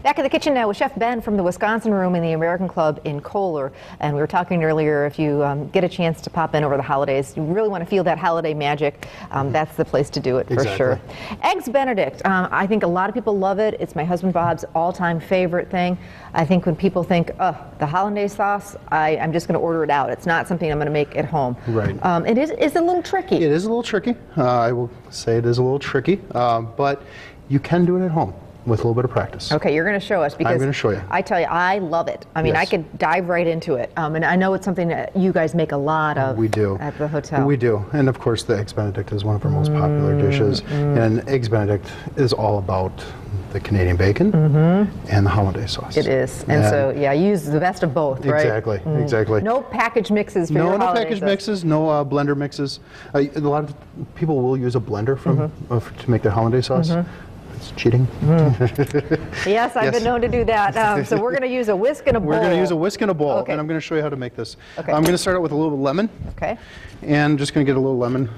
Back in the kitchen now with Chef Ben from the Wisconsin Room in the American Club in Kohler. And we were talking earlier, if you get a chance to pop in over the holidays, you really want to feel that holiday magic, that's the place to do it for sure. Eggs Benedict, I think a lot of people love it. It's my husband Bob's all-time favorite thing. I think when people think, oh, the hollandaise sauce, I'm just going to order it out. It's not something I'm going to make at home. Right. It is a little tricky. It is a little tricky. I will say it is a little tricky, but you can do it at home with a little bit of practice. Okay, you're going to show us because I'm going to show you. I tell you, I love it. I mean, I could dive right into it. And I know it's something that you guys make a lot of at the hotel. We do. And of course, the Eggs Benedict is one of our most popular dishes. And Eggs Benedict is all about the Canadian bacon and the hollandaise sauce. It is. And so, yeah, use the best of both, right? Exactly, exactly. No package mixes for your No hollandaise package sauce. mixes, no blender mixes. A lot of people will use a blender to make their hollandaise sauce. It's cheating. Yes, I've been known to do that. So we're going to use a whisk and a bowl. We're going to use a whisk and a bowl, Okay. and I'm going to show you how to make this. Okay. I'm going to start out with a little bit of lemon. Okay. And just going to get a little lemon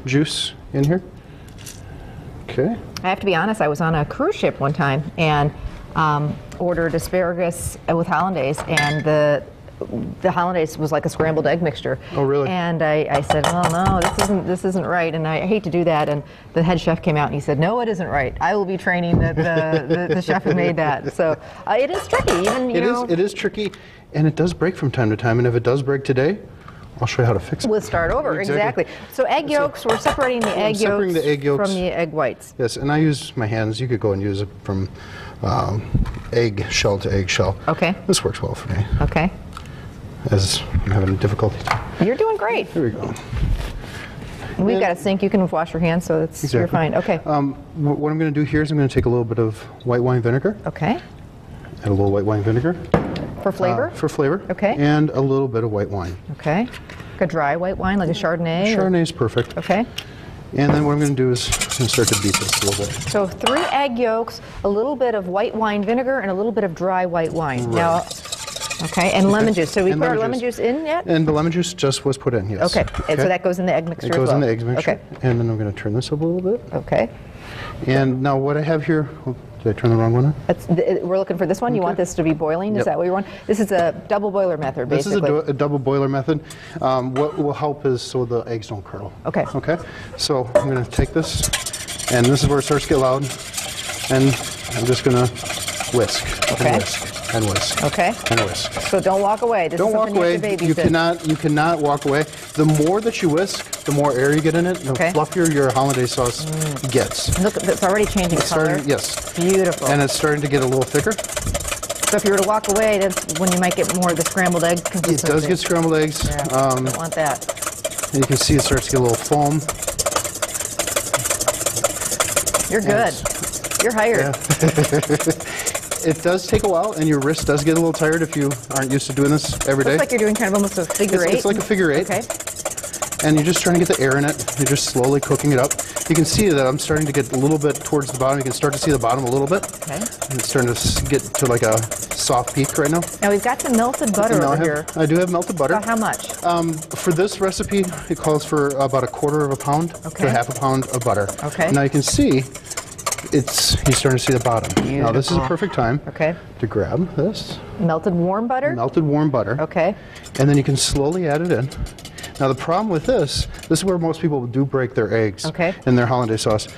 juice in here. Okay. I have to be honest, I was on a cruise ship one time and ordered asparagus with hollandaise, and the hollandaise was like a scrambled egg mixture. Oh, really? And I said, oh no, this isn't right, and I hate to do that. And the head chef came out and he said, no, it isn't right. I will be training the chef who made that. So it is tricky. Even It is tricky, and it does break from time to time. And if it does break today, I'll show you how to fix it. We'll start over. Exactly. So egg yolks, we're separating the egg yolks from the egg whites. Yes, and I use my hands. You could go and use it from egg shell to egg shell. Okay. This works well for me. Okay. As I'm having difficulty. You're doing great. Here we go. We've got a sink. You can wash your hands, so you're fine. Okay. What I'm going to do here is I'm going to take a little bit of white wine vinegar. Okay. Add a little white wine vinegar. For flavor? For flavor. Okay. And a little bit of white wine. Okay. Like a dry white wine, like a Chardonnay? Chardonnay is perfect. Okay. And then what I'm going to do is I'm going to start to beat this a little bit. So 3 egg yolks, a little bit of white wine vinegar, and a little bit of dry white wine. Right. Now, okay, and lemon juice. So we put our lemon juice in yet? And the lemon juice just was put in, yes. Okay. And so that goes in the egg mixture as well? It goes in the egg mixture. Okay. And then I'm going to turn this up a little bit. Okay. And now what I have here, did I turn the wrong one on? We're looking for this one. Okay. You want this to be boiling? Is that what you want? This is a double boiler method, basically. This is a double boiler method. What will help is so the eggs don't curdle. Okay. Okay. So I'm going to take this, and this is where it starts to get loud, and I'm just going to whisk and whisk and whisk. Okay. And whisk. So don't walk away. This don't is walk away. You cannot walk away. The more that you whisk, the more air you get in it, the fluffier your hollandaise sauce gets. Look, it's already changing color. Yes. Beautiful. And it's starting to get a little thicker. So if you were to walk away, that's when you might get more of the scrambled egg consistency. It does get scrambled eggs. Yeah, don't want that. And you can see it starts to get a little foam. You're good. You're hired. Yeah. It does take a while, and your wrist does get a little tired if you aren't used to doing this every day. Looks like you're doing kind of almost a figure eight. It's like a figure eight. Okay. And you're just trying to get the air in it. You're just slowly cooking it up. You can see that I'm starting to get a little bit towards the bottom. You can start to see the bottom a little bit. Okay. And it's starting to get to like a soft peak right now. Now we've got some melted butter over here. I do have melted butter. About how much? For this recipe, it calls for about 1/4 pound to 1/2 pound of butter. Okay. Now you can see you're starting to see the bottom. Beautiful. Now this is a perfect time to grab this. Melted warm butter? Melted warm butter. Okay. And then you can slowly add it in. Now the problem with this is where most people do break their eggs in their hollandaise sauce.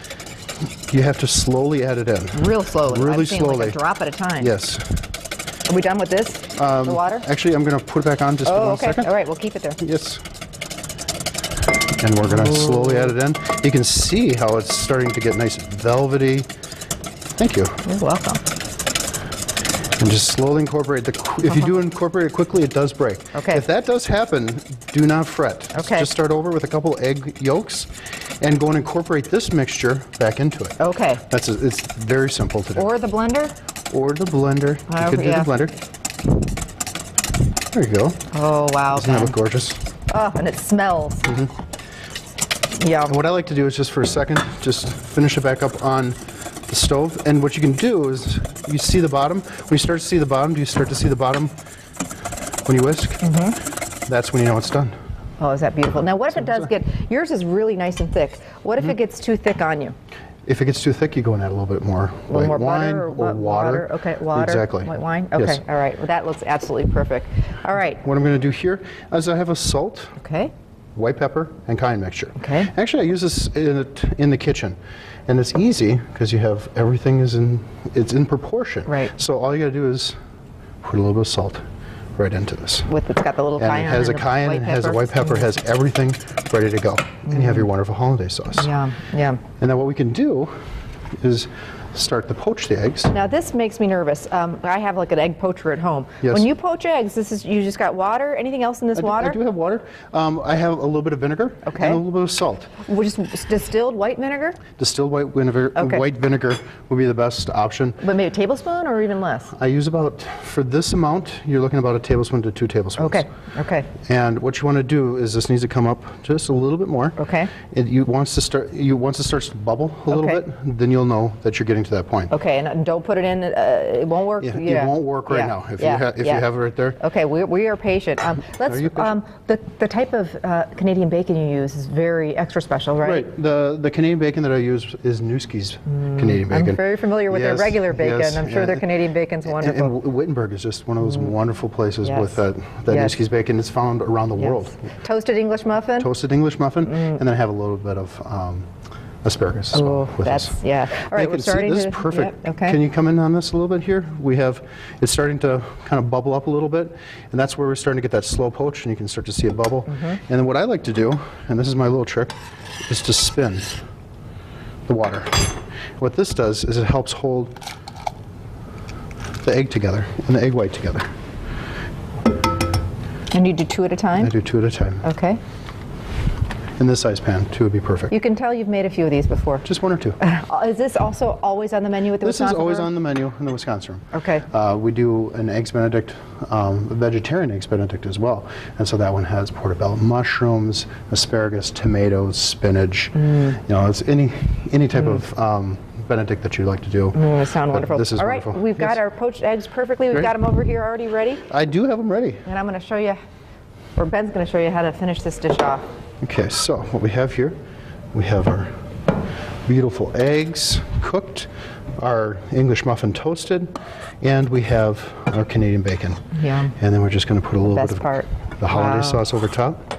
You have to slowly add it in. Real slowly. Really I'm slowly. Like a drop at a time. Yes. Are we done with this? The water? Actually, I'm going to put it back on just for 1 second. All right, we'll keep it there. Yes. And we're going to slowly add it in. You can see how it's starting to get nice velvety. Thank you. You're welcome. And just slowly incorporate if you do incorporate it quickly, it does break. Okay. If that does happen, do not fret. Okay. Just start over with a couple egg yolks and go and incorporate this mixture back into it. Okay. It's very simple to do. Or the blender? Or the blender. You could do the blender. There you go. Oh, wow. Doesn't that look gorgeous? Oh, and it smells. Yeah. And what I like to do is just for a second, just finish it back up on the stove. And what you can do is you see the bottom. When you start to see the bottom, do you start to see the bottom when you whisk? That's when you know it's done. Oh, is that beautiful? Now, what if it does get, yours is really nice and thick. What if it gets too thick on you? If it gets too thick, you go and add a little bit more white wine butter or water. Okay, water. Exactly. White wine. Okay, Yes. all right. Well, that looks absolutely perfect. All right. What I'm going to do here is I have a salt, Okay. white pepper, and cayenne mixture. Okay. Actually, I use this in the kitchen, and it's easy because you have everything it's in proportion. Right. So all you got to do is put a little bit of salt right into this. It's got the little And cayenne. it has a the cayenne, white it has a pepper. white pepper, has everything ready to go. And you have your wonderful hollandaise sauce. Yeah, yeah. And then what we can do is start to poach the eggs. Now this makes me nervous. I have like an egg poacher at home. Yes. When you poach eggs, you just got water. Anything else in this water? I do have water. I have a little bit of vinegar Okay. and a little bit of salt. Just distilled white vinegar, Distilled white vinegar. Okay. White vinegar would be the best option. but maybe a tablespoon or even less. I use for this amount, you're looking about a tablespoon to 2 tablespoons. Okay. Okay. And what you want to do is this needs to come up just a little bit more. Okay. Once it starts to bubble a little Okay. bit, then you'll know that you're getting to that point. Okay, and don't put it in. It won't work. Yeah, Yeah. it won't work right Yeah. now. If Yeah. you have it right there. Okay, we are patient. Let's. Are you patient? The type of Canadian bacon you use is very extra special, right? Right. The Canadian bacon that I use is Newski's Canadian bacon. I'm very familiar with their Yes, regular bacon. yes, I'm sure yeah. their Canadian bacon's wonderful. And Wittenberg is just one of those wonderful places Yes. with that Yes. Newski's bacon. It's found around the world. Yes. Toasted English muffin. Toasted English muffin, and then I have a little bit of asparagus as well with that's this. yeah. All right, You we're can see starting this to. is perfect. Yep, okay. Can you come in on this a little bit here? It's starting to kind of bubble up a little bit, and that's where we're starting to get that slow poach, and you can start to see it bubble. And then what I like to do, and this is my little trick, is to spin the water. What this does is it helps hold the egg together and the egg white together. And you do 2 at a time? I do 2 at a time. Okay. In this size pan, 2 would be perfect. You can tell you've made a few of these before. Just 1 or 2. Is this also always on the menu at the This is Wisconsin always room? on the menu in the Wisconsin room. Okay. We do an eggs benedict, a vegetarian eggs benedict as well. And so that one has portobello mushrooms, asparagus, tomatoes, spinach. You know, it's any type of benedict that you like to do. They sound But wonderful. This is All right, wonderful. we've got Yes. our poached eggs perfectly. We've Great. got them over here already ready. I do have them ready. And I'm going to show you, or Ben's going to show you how to finish this dish off. Okay, so what we have here, we have our beautiful eggs cooked, our English muffin toasted, and we have our Canadian bacon. Yeah. And then we're just going to put a little bit Best of part. the hollandaise Wow. sauce over top.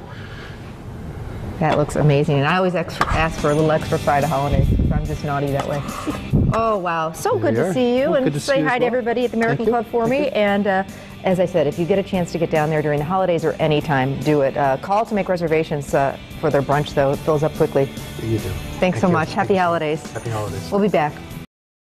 That looks amazing. And I always ask for a little extra side of hollandaise because I'm just naughty that way. Oh, wow. So good you to are. see you. Well, And good to see say you as hi to well. everybody at the American Thank you. Club for me. And as I said, if you get a chance to get down there during the holidays or any time, do it. Call to make reservations for their brunch, though. It fills up quickly. You do. Thanks so Thank you. much. Happy holidays. Happy holidays. We'll be back.